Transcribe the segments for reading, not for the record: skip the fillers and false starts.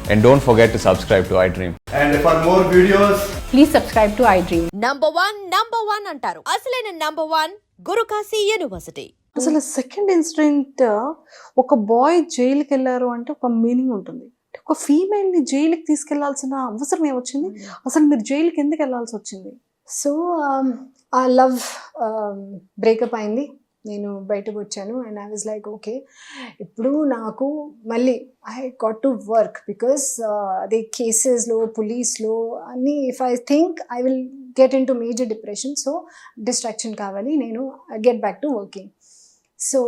And don't forget to subscribe to iDream. And for more videos, please subscribe to iDream. number one అంటారు. అసలైన number one Guru Kashi university. అసలు second incident ఒక bye జైలుకి వెళ్ళారు అంటే ఒక మీనింగ్ ఉంటుంది. ఒక ఫీమేల్ని జైలుకి తీసుకెళ్లాల్సిన అవసరం ఏమొచ్చింది? అసలు మీరు జైలుకి ఎందుకు వెళ్ళాల్సి వచ్చింది? సో ఆ లవ్ బ్రేకప్ అయింది, నేను బయటకు వచ్చాను. And I was like okay, ఇప్పుడు నాకు మళ్ళీ I got to work because అదే కేసెస్లో పోలీస్లో అన్నీ if I think I will get in to major depression. So distraction కావాలి, నేను get back to working. So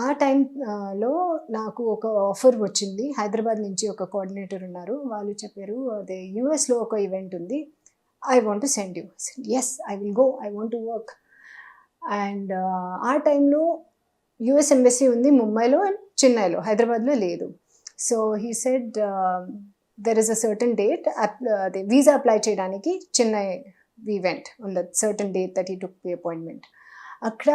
ఆ టైంలో నాకు ఒక ఆఫర్ వచ్చింది. హైదరాబాద్ నుంచి ఒక కోఆర్డినేటర్ ఉన్నారు, వాళ్ళు చెప్పారు అదే యూఎస్లో ఒక ఈవెంట్ ఉంది, I want to send you. Yes, I will go, I want to work. And ఆ టైంలో యుఎస్ ఎంబసీ ఉంది ముంబైలో అండ్ చెన్నైలో, హైదరాబాద్లో లేదు. So he said there is a certain date, అదే వీసా అప్లై చేయడానికి Chennai we went on the certain date that he took the appointment. అక్కడ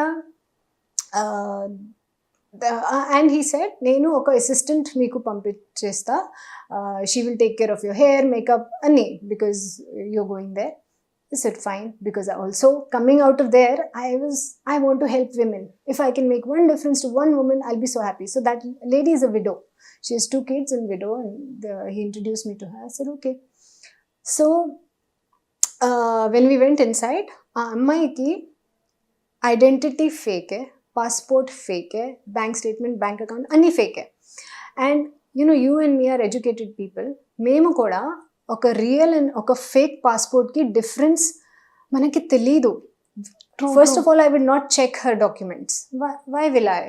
అండ్ హీ సెడ్ నేను ఒక అసిస్టెంట్ మీకు పంపించేస్తా, she will take care of your hair, makeup అన్నీ, because you're going there. I said fine, because also coming out of there, I want to help women. If I can make one difference to one woman, I'll be so happy. So that lady is a widow. She has 2 kids and widow, and he introduced me to her. I said okay. So when we went inside, ammaiki identity fake hai, passport fake hai, bank statement, bank account anni fake hai. And you and me are educated people. Memu kuda ఒక real and ఒక fake పాస్పోర్ట్కి difference మనకి తెలీదు. First of all I will not check her documents. Why will I?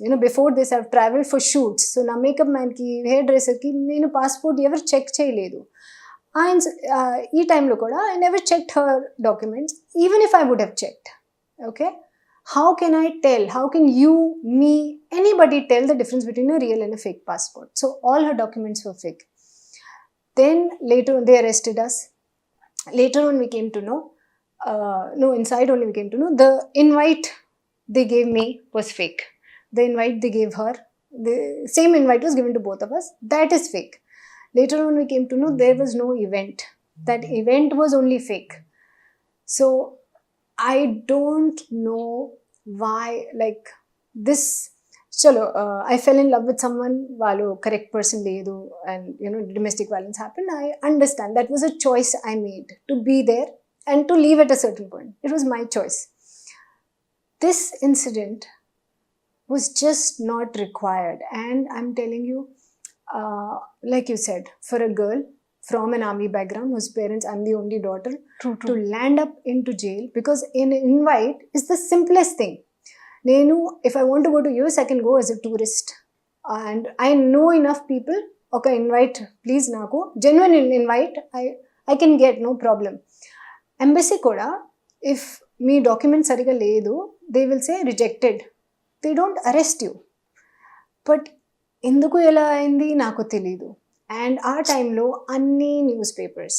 నేను before this I travel for shoots. So నా makeup మ్యాన్కి, hair డ్రెస్సర్కి నేను పాస్పోర్ట్ ఎవరు చెక్ చేయలేదు. ఆయన ఈ టైంలో కూడా I never checked her documents, even if I would have checked. Okay, how can I tell? How can you, me, anybody tell the difference between a real and a fake passport? So all her documents were fake. Then later on they arrested us. Later on we came to know, inside only we came to know, the invite they gave me was fake. The invite they gave her, the same invite was given to both of us, that is fake. Later on we came to know there was no event. That event was only fake. So I don't know why, like this. Chalo, I fell in love with someone, valu correct person ledu, and domestic violence happened. I understand that was a choice I made to be there and to leave at a certain point. It was my choice. This incident was just not required, and I'm telling you, like you said, for a girl from an army background whose parents, I'm the only daughter, True. to land up into jail because an invite is the simplest thing. If I want to go to US, I can go as a tourist, and I know enough people. Okay, invite please naku, genuine invite I can get, no problem. Embassy kuda, if me document sariga ledu, they will say rejected. They don't arrest you. But enduku ela ayindi naku telidu. And our time lo anni newspapers,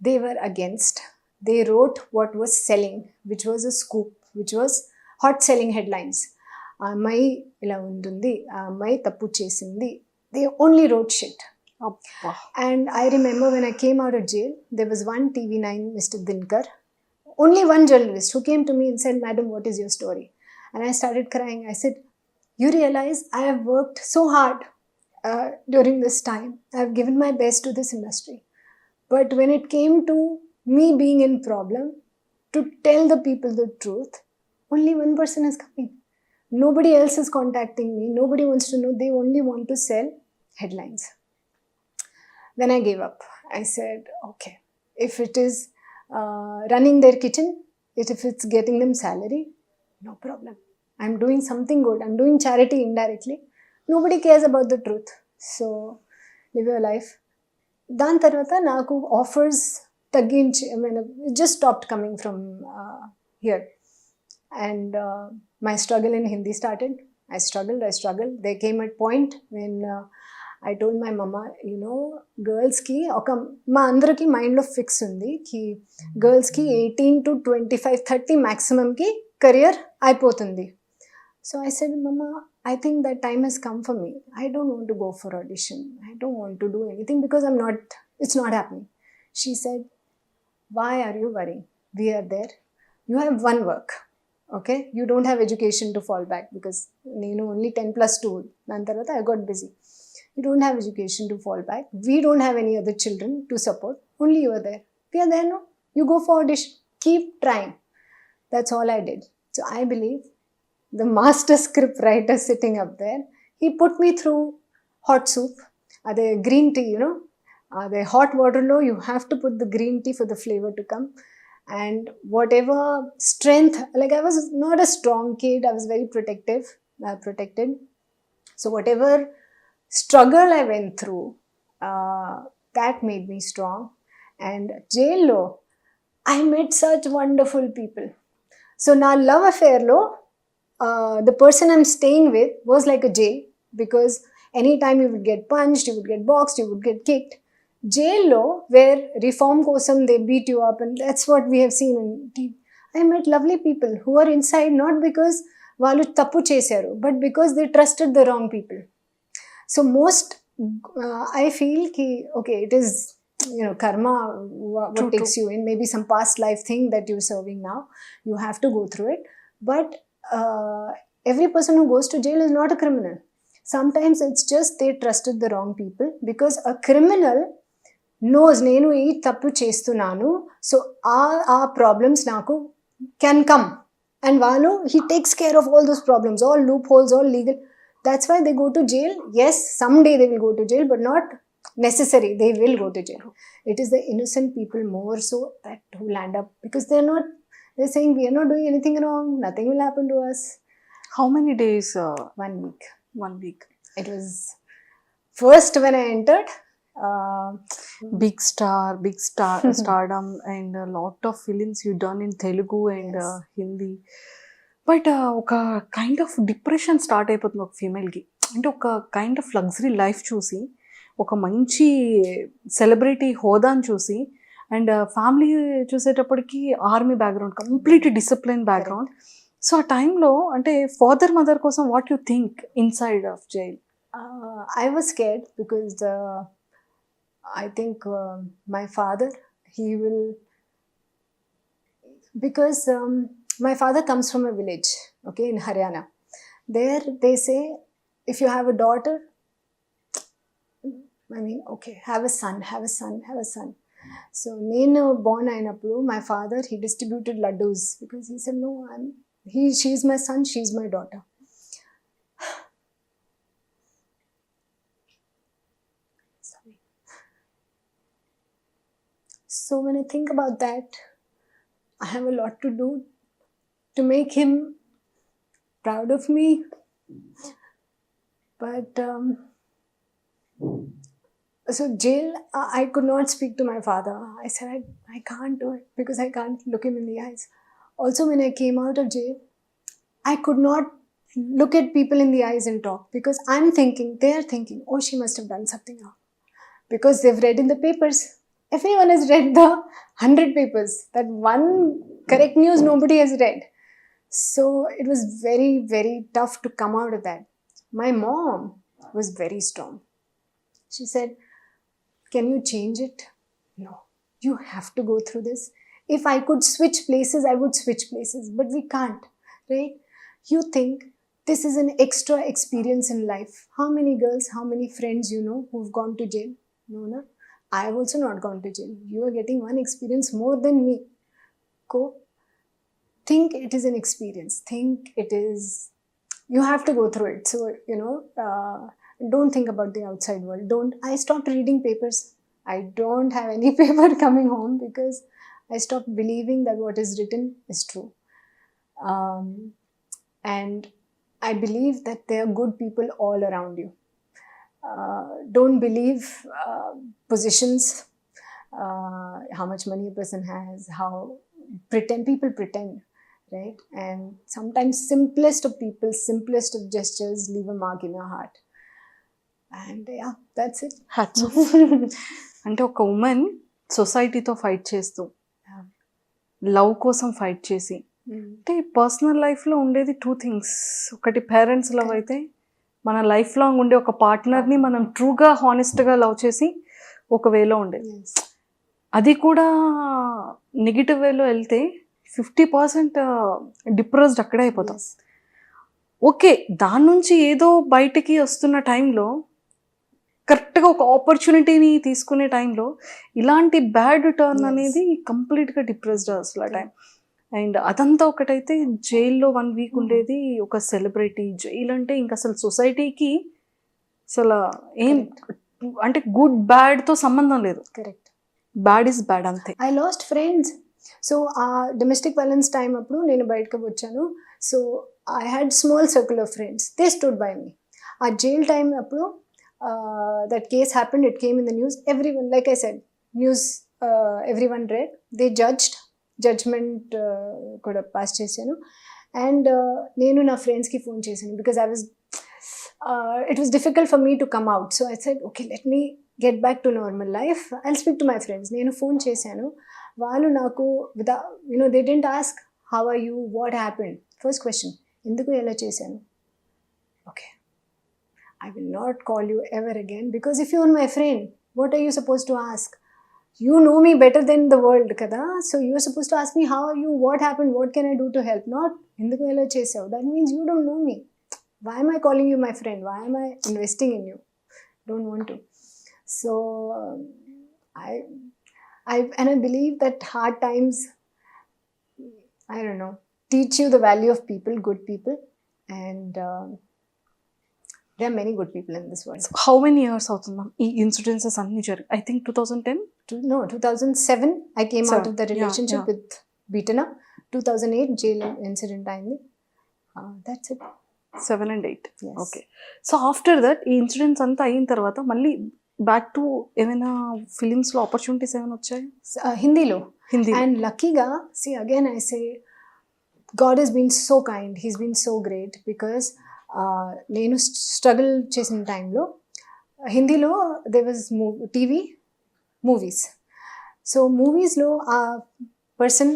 they were against. They wrote what was selling, which was a scoop, which was hot selling headlines. Mai ila undundi, mai tappu chesindi. They only wrote shit. And I remember when I came out of jail, there was one TV9 Mr. Dinkar, only one journalist, who came to me and said, "Madam, what is your story?" And I started crying. I said, "You realize I have worked so hard during this time. I have given my best to this industry. But when it came to me being in problem, to tell the people the truth, only one person is coming. Nobody else is contacting me. Nobody wants to know. They only want to sell headlines." Then I gave up. I said, okay, if it is running their kitchen, if it's getting them salary, no problem. I'm doing something good. I'm doing charity indirectly. Nobody cares about the truth. So live your life. దాని తర్వాత నాకు offers తగ్గించి, I mean, it just stopped coming from here. And my struggle in Hindi started. I struggled. There came a point when I told my mama, girls ki మా అందరికి మైండ్లో fix ఉంది కి గర్ల్స్కి 18 to 25, 30 maximum కి career అయిపోతుంది. So I said, Mama, I think that time has come for me. I don't want to go for audition. I don't want to do anything because it's not happening. She said, why are you worrying? We are there. You have one work. Okay? You don't have education to fall back because nenu only 10+2. Nantarata I got busy. You don't have education to fall back. We don't have any other children to support. Only you are there. We are there now. You go for audition. Keep trying. That's all I did. So I believe the master script writer sitting up there, he put me through hot soup. The green tea, the hot water low, you have to put the green tea for the flavor to come. And whatever strength, like I was not a strong kid, I was very protected. So whatever struggle I went through, that made me strong. And jail lo, I met such wonderful people. So na love affair lo, the person I'm staying with was like a jail, because anytime you would get punched, you would get boxed, you would get kicked. Jail lo, where reform kosam they beat you up, and that's what we have seen in TV. I met lovely people who are inside not because వాళ్ళు తప్పు చేశారు, but because they trusted the wrong people. So most, I feel ki, okay, it is, karma, what takes you in, maybe some past life thing that you're serving now, you have to go through it. But every person who goes to jail is not a criminal. Sometimes it's just they trusted the wrong people, because a criminal knows నేను ఈ తప్పు చేస్తున్నాను, so ఆ problems నాకు can come, and వాళ్ళు he takes care of all those problems, all loopholes, all legal. That's why they go to jail. Yes, someday they will go to jail, but not necessary they will go to jail. It is the innocent people more so that who land up, because they're saying we are not doing anything wrong, nothing will happen to us. How many days? 1 week. 1 week. It was first when I entered, Big stardom, and a lot of films you done in Telugu and Yes. Hindi. But ఒక kind of depression start అయిపోతుంది ఒక ఫీమేల్కి. అంటే ఒక kind of luxury life చూసి, ఒక మంచి celebrity హోదాని చూసి, and family చూసేటప్పటికి army background, complete discipline background. So ఆ టైంలో అంటే ఫాదర్ మదర్ కోసం what you think inside of jail? I was scared because I think my father, he will, because my father comes from a village, okay, in Haryana. There they say, if you have a daughter, I mean, okay, have a son. So nenu born ainappudu, my father, he distributed laddus, because he said, no, she's my son, she's my daughter. Sorry. So when I think about that, I have a lot to do to make him proud of me. But so jail, I could not speak to my father. I said, I can't do it because I can't look him in the eyes. Also, when I came out of jail, I could not look at people in the eyes and talk, because they are thinking, oh, she must have done something wrong. Because they've read in the papers. Everyone has read the 100 papers. That one correct news nobody has read. So it was very, very tough to come out of that. My mom was very strong. She said, can you change it? No, you have to go through this. If I could switch places, I would switch places, but we can't, right? You think this is an extra experience in life. How many girls, how many friends you know who've gone to jail? No, no. I have also not gone to jail. You are getting one experience more than me. Go. Think it is an experience. Think it is, you have to go through it. So, don't think about the outside world. I stopped reading papers. I don't have any paper coming home because I stopped believing that what is written is true. And I believe that there are good people all around you. Don't believe positions, how much money a person has, how people pretend, right? And sometimes simplest of people, simplest of gestures leave a mark in your heart. And yeah, that's it. Hats off. అంటే ఒక women సొసైటీతో fight చేస్తూ, love కోసం fight చేసి, అంటే personal లైఫ్లో ఉండేది 2 things. ఒకటి parents love అయితే, మన లైఫ్ లాంగ్ ఉండే ఒక పార్ట్నర్ని మనం ట్రూగా హానెస్ట్గా లవ్ చేసి ఒక వేలో ఉండేది. Yes. అది కూడా నెగిటివ్ వేలో వెళ్తే 50% డిప్రెస్డ్ అక్కడే అయిపోతాం. Yes. ఓకే, దాని నుంచి ఏదో బయటికి వస్తున్న టైంలో కరెక్ట్గా ఒక ఆపర్చునిటీని తీసుకునే టైంలో ఇలాంటి బ్యాడ్ టర్న్ Yes. అనేది కంప్లీట్గా డిప్రెస్డ్ అసలు ఆ టైం. అండ్ అదంతా ఒకటైతే జైల్లో 1 వీక్ ఉండేది ఒక సెలబ్రిటీ. జైలు అంటే ఇంక అసలు సొసైటీకి అసలు ఏం అంటే గుడ్ బ్యాడ్తో సంబంధం లేదు, Correct. బ్యాడ్ ఇస్ బ్యాడ్ అంతే. I lost friends. సో ఆ డొమెస్టిక్ వైలెన్స్ టైం అప్పుడు నేను బయటకు వచ్చాను. So I had small circle of friends, they stood by me. ఆ జైల్ టైం అప్పుడు that case happened, it came in the news, every one, like I said, news every one read, they judgement కూడా pass చేశాను. And నేను నా ఫ్రెండ్స్కి phone చేశాను because it was difficult for me to come out. So I said, okay, let me get back to normal life. I'll speak to my friends. నేను phone చేశాను, వాళ్ళు నాకు they didn't ask how are you, what happened. First question, ఎందుకు ఎలా చేశాను? Okay, I will not call you ever again because if you are my friend, what are you supposed to ask? You know me better than the world kada, so you are supposed to ask me how are you, what happened, what can I do to help, not ఎందుకు ఎలా చేసావు. That means you don't know me. Why am I calling you my friend? Why am I investing in you? Don't want to. So I believe that hard times, I don't know, teach you the value of people, good people, and there are many good people in this world. How many years అవుతుంది ma'am ఈ incidences అన్ని జరిగి? I think 2010. No, 2007 I came out of the relationship yeah. with Beatana. 2008 jail incident అయింది. That's it. 7 and 8. Yes. Okay. So after that ఈ incidents అంతా అయిన తర్వాత మళ్ళీ బ్యాక్ టు ఏమైనా ఫిలిమ్స్లో ఆపర్చునిటీస్ ఏమైనా వచ్చాయి? హిందీలో. Hindi. And luckyగా, see again I say, God has been so kind, he's been so great because నేను స్ట్రగుల్ చేసిన టైంలో హిందీలో there was TV movies. So మూవీస్లో ఆ పర్సన్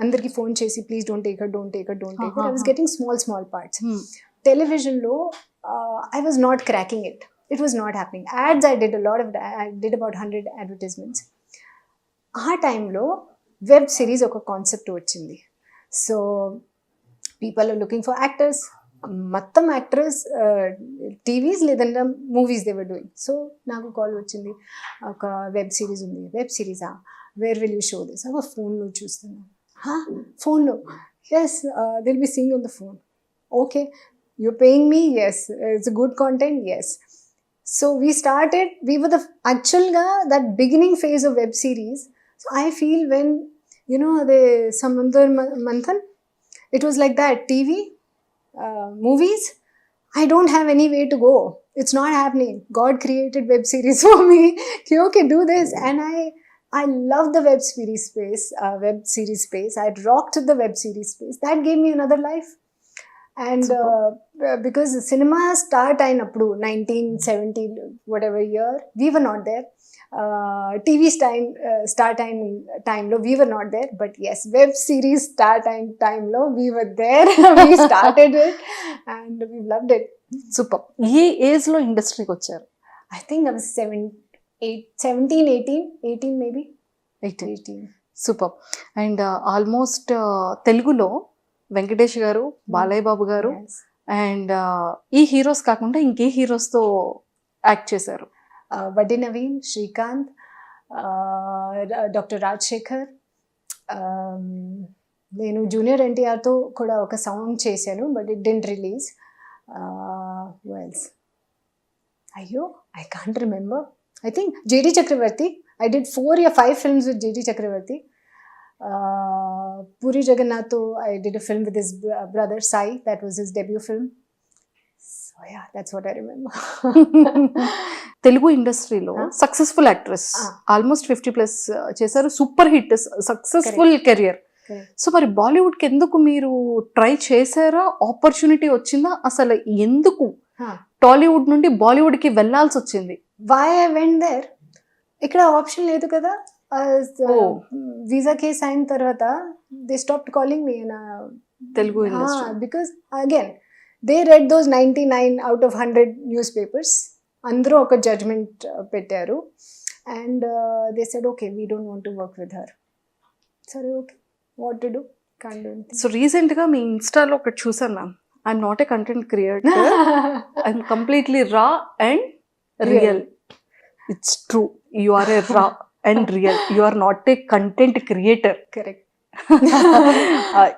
అందరికి ఫోన్ చేసి please don't take it, don't take it, don't take it. I was getting small parts. టెలివిజన్లో I was not cracking it. It was not happening. Ads I did about 100 advertisements. ఆ టైంలో web series ఒక concept వచ్చింది. So people are looking for actors, మొత్తం actors TVs లేదంటే movies they were doing. So నాకు call వచ్చింది, ఒక web series ఉంది. వెబ్ సిరీసా, where will you show this? ఒక ఫోన్లో చూస్తున్నాను. ఫోన్లో? Yes, they'll be seeing on the phone. Okay, you're paying me? Yes. It's a good content? Yes. So we started, we were that beginning phase of web series. So I feel when, the Samandar Manthan, it was like that. TV, movies, I don't have any way to go. It's not happening. God created web series for me. Okay, do this. And I love the web series space. I rocked the web series space. That gave me another life. And because cinema start అయినప్పుడు 1970 whatever year, we were not there. TV start అయిన టైంలో we were not there. But yes, web series start అయిన టైంలో we were there. We started it and we loved it. Super. ఏ ఏజ్లో ఇండస్ట్రీకి వచ్చారు? I think I was 17, 18 maybe. 18. Super. And almost తెలుగులో వెంకటేష్ గారు, బాలయ్య బాబు గారు, Yes. అండ్ ఈ హీరోస్ కాకుండా ఇంకే హీరోస్తో యాక్ట్ చేశారు? వడ్డీ నవీన్, శ్రీకాంత్, డాక్టర్ రాజశేఖర్. నేను జూనియర్ ఎన్టీఆర్తో కూడా ఒక సాంగ్ చేశాను, but it didn't release. Well, అయ్యో, I can't remember. I think JD Chakravarthy. I did 4 or 5 films with JD Chakravarthy. Puri Jagannath, I did a film with his brother Sai. That was his debut film. So yeah, that's what I remember. Telugu ఇండస్ట్రీలో successful actress, almost 50+ చేశారు. Super hit, successful career. So మరి బాలీవుడ్కి ఎందుకు మీరు try చేశారా? Opportunity వచ్చిందా? అసలు ఎందుకు టాలీవుడ్ నుండి బాలీవుడ్కి వెళ్ళాల్సి వచ్చింది? Why I went there? ఇక్కడ ఆప్షన్ లేదు కదా. వీసా కేస్ అయిన తర్వాత they stopped calling me in Telugu industry. Because again they read those 99 out of 100 newspapers. అందరూ ఒక జడ్జ్మెంట్ పెట్టారు and they said okay we don't want to work with her. సరే okay what to do, can't do anything. So రీసెంట్గా మీ ఇన్స్టాలో ఒకటి చూసాను ma'am, I'm not a content creator, I'm completely raw and real. It's true, you are a raw and real, you are not a content creator. Correct.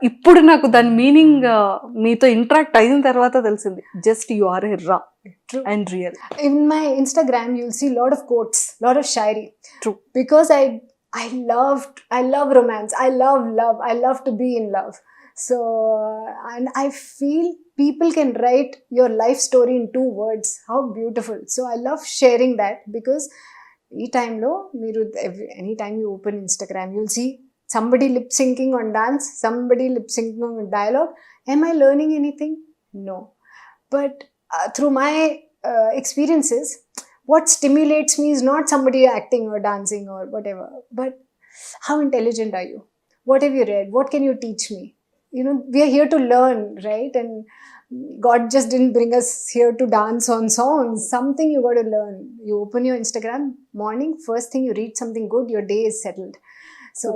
ఇప్పుడు నాకు దాని meaning మీతో interact అయిన తర్వాత తెలిసింది. జస్ట్ యు ఆర్ ఏ రా True. and real. In my Instagram you'll see lot of quotes, lot of shairi. True. Because I love romance, I love to be in love. So and I feel people can write your life story in 2 words. How beautiful. So I love sharing that because ee time lo meeru anytime you open Instagram you'll see somebody lip syncing on dance, somebody lip syncing on dialogue. Am I learning anything? No. But through my experiences, what stimulates me is not somebody acting or dancing or whatever, but how intelligent are you? What have you read? What can you teach me? You know, we are here to learn, right? And God just didn't bring us here to dance on songs. Something you got to learn. You open your Instagram morning, first thing you read something good, your day is settled. So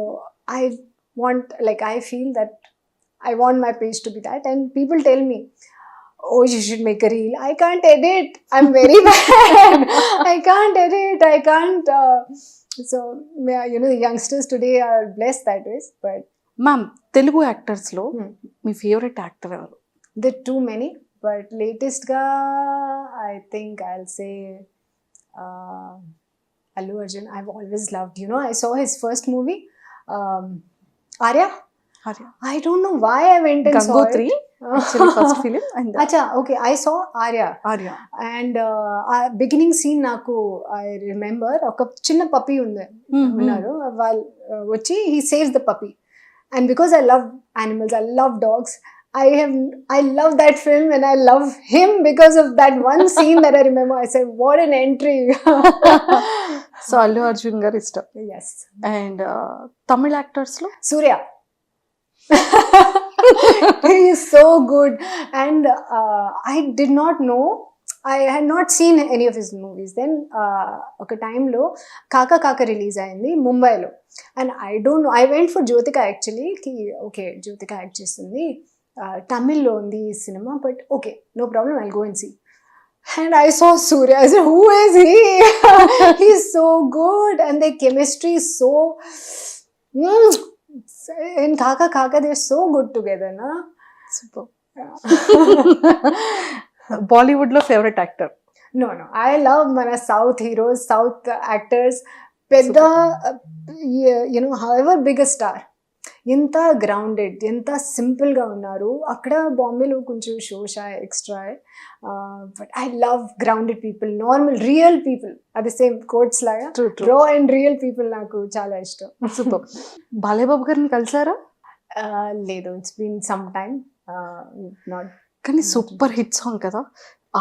I feel that I want my page to be that. And people tell me, oh, you should make a reel. I can't edit. I'm very bad. I can't edit. I can't. So, you know, the youngsters today are blessed that way. But ma'am, Telugu యాక్టర్స్లో మీ favourite actor ఎవరు? there are too many. But latest ga, I think I'll say Allu Arjun. I've always loved. You know, I saw his first movie, Arya. I don't know why I went and saw it. Actually, first film. And Acha, okay, I saw Arya. And beginning scene naku I remember oka chinna puppy unnaru వాళ్ళు వచ్చి he saves the puppy, and because I love animals, I love dogs, I love that film and I love him because of that one scene that I remember. I said, what an entry. So Allu Arjun garu ఇష్టం. Yes. And Tamil యాక్టర్స్లో Surya. He is so good. And I did not know, I had not seen any of his movies. Then oka time lo Kaka Kaka release ayindi Mumbai lo, and I don't know, I went for Jyotika actually ki okay Jyotika act chestundi Tamil lo undi cinema, but okay, no problem, I'll go and see. And I saw Surya. I said, who is he? He's so good, and their chemistry is so in Kaka Kaka, they're so good together, na? Super. బాలీవుడ్లో favourite actor? No, I love mana South heroes, South actors. Pedda, you know, however big a star, ఎంత grounded, ఎంత సింపుల్గా ఉన్నారు. అక్కడ బాంబేలో కొంచెం షోషా extra. But I love grounded people, normal real people. అది సేమ్ కోట్స్ లాగా రా అండ్ రియల్ పీపుల్ నాకు చాలా ఇష్టం. సూపర్. బాలయ్య బాబు గారిని కలిసారా? లేదు, it's been some time. Not. కానీ సూపర్ హిట్ సాంగ్ కదా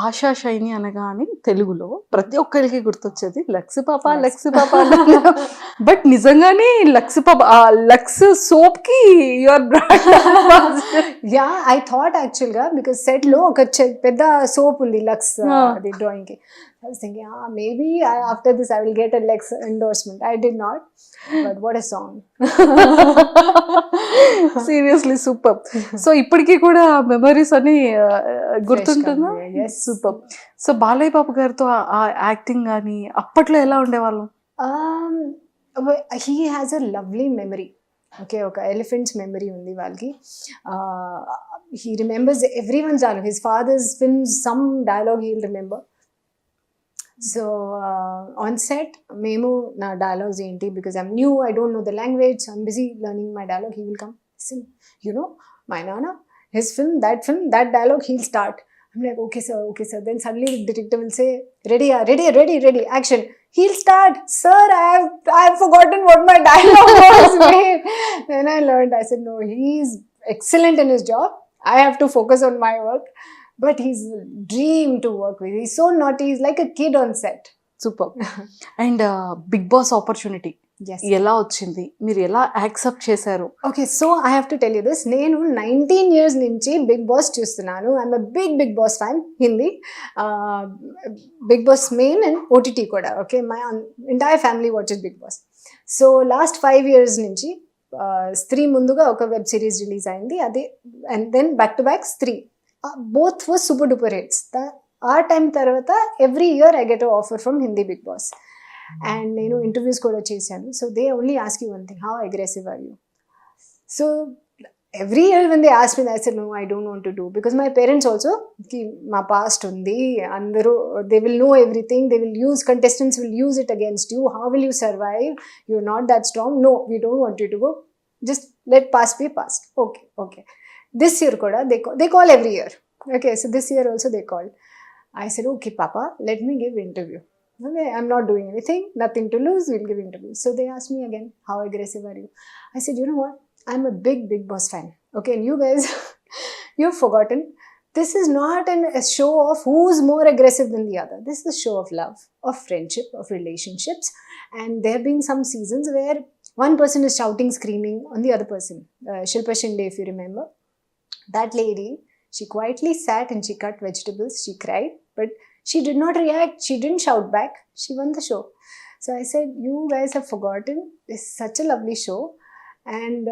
ఆశా షైని అనగానే తెలుగులో ప్రతి ఒక్కరికి గుర్తొచ్చేది లక్స్ పాప లక్స్ పాప. బట్ నిజంగానే లక్స్ పాప, లక్స్ సోప్ కి your brand. Yeah, I thought actual గా బికాస్ సెట్ లో ఒక పెద్ద సోప్ ఉంది లక్స్, అది డ్రాయింగ్ కి. I was thinking, maybe after this I will get a Lex endorsement. I did not, but what a song. Seriously super. So ఇప్పటికీ కూడా memories అని గుర్తుంటుందా? సూపర్. సో బాలయ్య బాబు గారితో ఆ యాక్టింగ్ కానీ అప్పట్లో ఎలా ఉండేవాళ్ళం? He has a lovely memory. Okay, ఒక ఎలిఫెంట్స్ మెమరీ ఉంది వాళ్ళకి. He remembers everyone's dialogue. His father's films, some dialogue he'll remember. So on set, memo na dialogues enti, because I'm new, I don't know the language, I'm busy learning my dialogue. He will come, listen, you know, my nana, his film, that dialogue, he'll start. I'm like, okay sir. Then suddenly the director will say, ready, action. He'll start, sir, I have forgotten what my dialogue was. Then I learned. I said, no, he's excellent in his job. I have to focus on my work. But he's a dream to work with. He's so naughty. He's like a kid on set. Super. And Big Boss opportunity. Yes. ఎలా వచ్చింది, మీరు ఎలా accept చేశారు? Okay, so I have to tell you this. నేను 19 years నుంచి Bigg Boss చూస్తున్నాను. I'm Bigg Boss fan. Hindi Bigg Boss main and OTT కూడా. Okay, my entire family watches Bigg Boss. So last 5 years నుంచి స్త్రీ ముందుగా ఒక web series release అయింది, అది and then back to back Stree. Both was super duper hits. ఆ time తర్వాత every year I get offer from Hindi Bigg Boss. And నేను interviews కూడా చేశాను. So they only ask you one thing, how aggressive are you? So every year when they ask me, I said, no, I don't want to do. Because my parents also, my past undi, they will know everything. They will use, contestants will use it against you. How will you survive? You're not that strong. No, we don't want you to go. Just let past be past. Okay. This year koda, they call every year. Okay, so this year also they called. I said, okay, Papa, let me give interview. Okay, I'm not doing anything, nothing to lose, we'll give interview. So they asked me again, how aggressive are you? I said, you know what? I'm a big boss fan. Okay, and you guys, you've forgotten. This is not a show of who's more aggressive than the other. This is a show of love, of friendship, of relationships. And there have been some seasons where one person is shouting, screaming on the other person. Shilpa Shinde, if you remember. That lady, she quietly sat and she cut vegetables. She cried, but she did not react. She didn't shout back. She won the show. So I said, you guys have forgotten. This is such a lovely show. And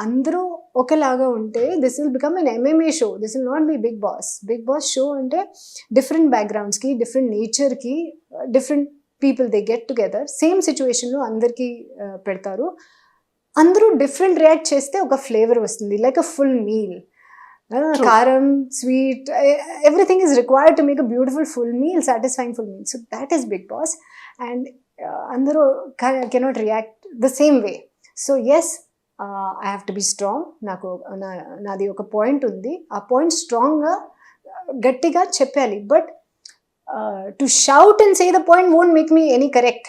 అందరూ ఒకలాగా ఉంటే this will become an MMA show. This will not be Bigg Boss. Bigg Boss show అంటే different బ్యాక్గ్రౌండ్స్కి, different నేచర్కి, different people they get together. Same సిచ్యువేషన్లో అందరికీ పెడతారు. అందరూ డిఫరెంట్ రియాక్ట్ చేస్తే ఒక ఫ్లేవర్ వస్తుంది, like a full meal. Karam, sweet, everything is required to make a beautiful full meal, satisfying full meal. So that is Big Boss. And andaru cannot react the same way. So yes, I have to be strong. Nadi oka point undi. A point strong ga gattiga cheppali. But to shout and say the point won't make me any correct.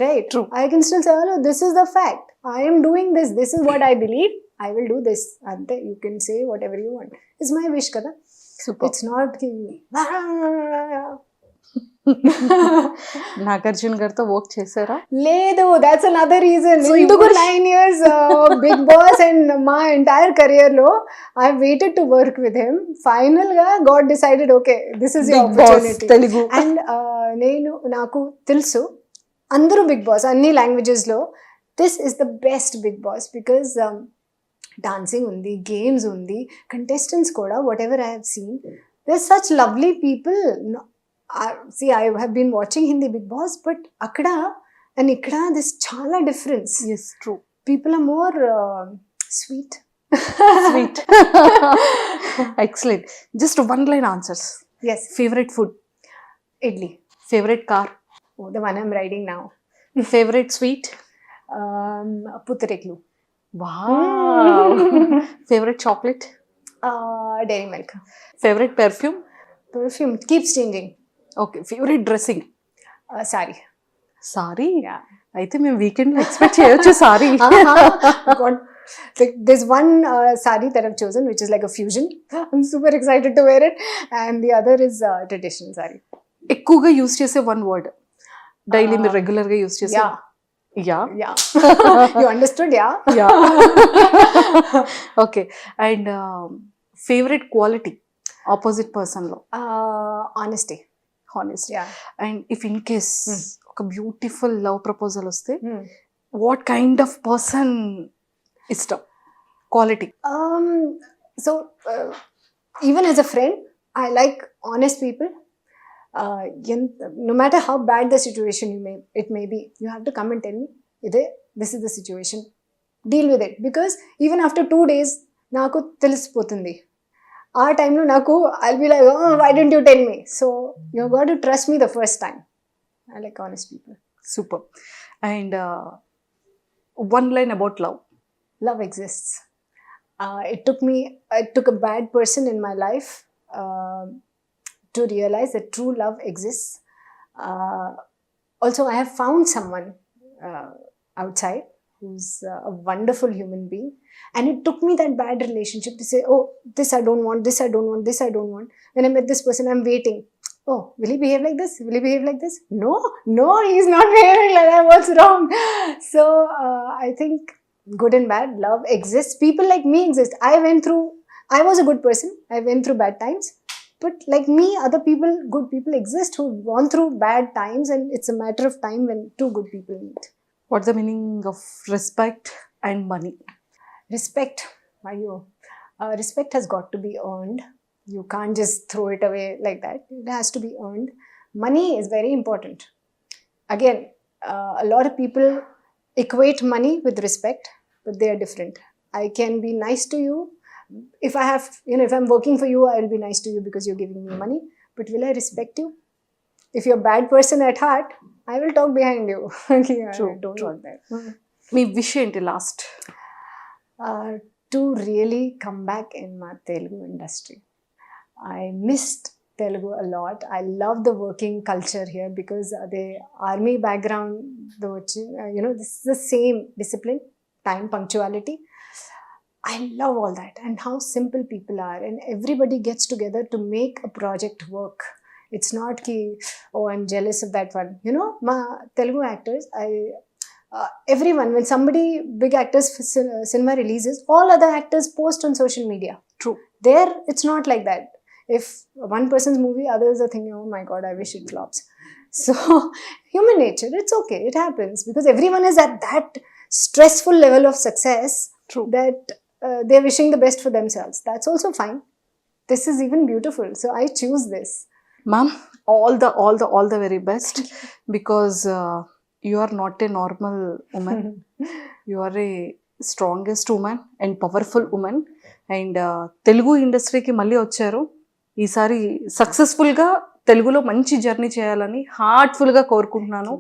Right? True. I can still say, oh, this is the fact. I am doing this. This is what I believe. I will do this. Ante, you can say whatever you want. It's my wish kada. Super. It's not Nagarjuna గారితో work చేశారా? లేదు, that's another reason. So ఎందుకు 9 years Big Boss and my entire career lo I waited to work with him. Final ga God decided, okay, this is your opportunity. Telugu. And నాకు తెలుసు అందరూ big boss అన్ని languages లో this is the best Big Boss because dancing undi, games undi, contestants kuda, whatever I have seen, there's such lovely people. See, I have been watching Hindi Big Boss, but akkada and ikkada there's chala difference. Yes, true. People are more sweet. Excellent. Just one line answers. Yes. Favorite food? Idli. Favorite car? Oh, the one I'm riding now. Favorite sweet? Putreklu. Wow. Favorite chocolate? Dairy milk. Favorite perfume? Perfume keeps changing. Okay. Favorite dressing? Sari. Sari? Yeah. అయితే మేము weekend లో expect చేయొచ్చు sorry. There's one sari that I've chosen which is like a fusion. I'm super excited to wear it, and the other is traditional sari. ఎక్కువగా use చేసే one word daily మీరు regular గా use చేసే? Yeah. You understood? Yeah. Okay. And favorite quality opposite person lo? Honesty. Honest. Yeah. And if in case ఒక beautiful love proposal వస్తే what kind of person ఇష్టం? Quality. So even as a friend, I like honest people. No matter how bad the situation it may be, you have to come and tell me, this is the situation, deal with it. Because even after 2 days నాకు తెలిసిపోతుంది. ఆ టైంలో నాకు I'll be like, oh, why didn't you tell me? So you got to trust me the first time. I like honest people. Super. And one line about love. Love exists. It took a bad person in my life to realize that true love exists. Also, I have found someone outside who's a wonderful human being. And it took me that bad relationship to say, oh, this I don't want, this I don't want, this I don't want. When I met this person, I'm waiting. oh, will he behave like this? Will he behave like this? No, he's not behaving like that. What's wrong? So I think good and bad, love exists. People like me exist. I was a good person. I went through bad times. But like me, other people, good people exist who've gone through bad times, and it's a matter of time when two good people meet. What's the meaning of respect and money? Respect, respect has got to be earned. You can't just throw it away like that. It has to be earned. Money is very important. Again, a lot of people equate money with respect, but they are different. I can be nice to you. If I have, if I'm working for you, I'll be nice to you because you're giving me money. But will I respect you? If you're a bad person at heart, I will talk behind you. Yeah, True, I don't true. want that. Me wish enti last. To really come back in my Telugu industry. I missed Telugu a lot. I love the working culture here because the army background, this is the same discipline, time, punctuality. I love all that and how simple people are, and everybody gets together to make a project work. It's not ki, oh, I'm jealous of that one. My Telugu actors, everyone, when somebody, big actors cinema releases, all other actors post on social media. True. There, it's not like that. If one person's movie, others are thinking, oh my God, I wish it flops. So, human nature, it's okay, it happens. Because everyone is at that stressful level of success. True. That they're wishing the best for themselves. That's also fine. This is even beautiful. So, I choose this. Ma'am, all the very best, because you are not a normal woman. You are a strongest woman and powerful woman. And Telugu industry ki malli vacharu. ఈసారి సక్సెస్ఫుల్గా తెలుగులో మంచి journey చేయాలని హార్ట్ఫుల్గా కోరుకుంటున్నాను.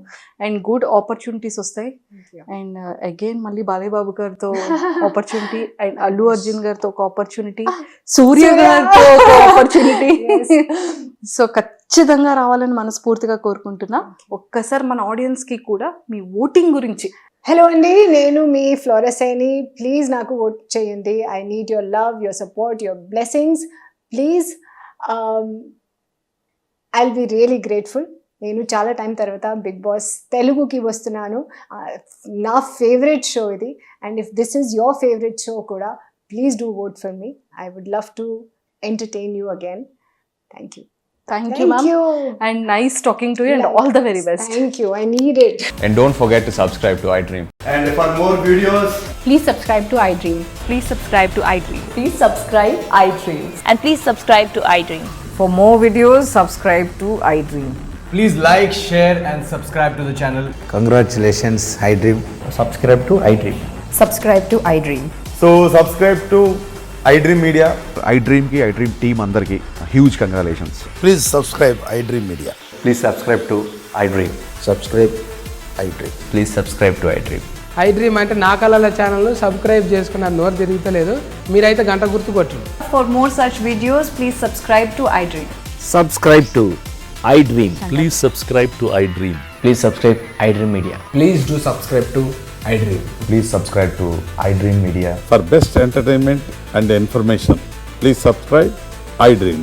And good opportunities వస్తాయి. And again మళ్ళీ బాలయ్య బాబు గారితో ఆపర్చునిటీ, అండ్ అల్లు అర్జున్ గారితో ఒక ఆపర్చునిటీ, సూర్య గారితో ఒక ఆపర్చునిటీ. సో ఖచ్చితంగా రావాలని మనస్ఫూర్తిగా కోరుకుంటున్నా. ఒక్కసారి మన ఆడియన్స్కి కూడా మీ ఓటింగ్ గురించి. హలో అండి, నేను మీ ఫ్లోరసైని. ప్లీజ్ నాకు ఓట్ చేయండి. I need your love, your support, your blessings. Please, I'll be really grateful. నేను చాలా టైం తర్వాత బిగ్ బాస్ తెలుగుకి వస్తున్నాను. నా ఫేవరెట్ షో ఇది. And if this is your favourite show కూడా, please do vote for me. I would love to entertain you again. Thank you. Thank you, ma'am. And nice talking to you, and all the very best. Thank you. I need it. And don't forget to subscribe to iDream. And for more videos, Please subscribe to iDream. Please subscribe to iDream. Please subscribe iDream. And please subscribe to iDream. For more videos, subscribe to iDream. Please like, share and subscribe to the channel. Congratulations, iDream. Subscribe to iDream. Subscribe to iDream. so subscribe to iDream Media. iDream ki iDream team andarki huge congratulations. Please subscribe iDream Media. Please subscribe to iDream. Subscribe iDream. Please subscribe to iDream. iDream అంటే నా కళల channel subscribe చేసుకున్నారు, నోరు తిరుగుతలేదు. మీరైతే గంట గుర్తు కొట్టండి. For more such videos, please subscribe to iDream. Subscribe to iDream. Please subscribe to iDream. Please subscribe iDream Media. Please do subscribe to iDream. Please subscribe to iDream Media. For best entertainment and information, please subscribe iDream.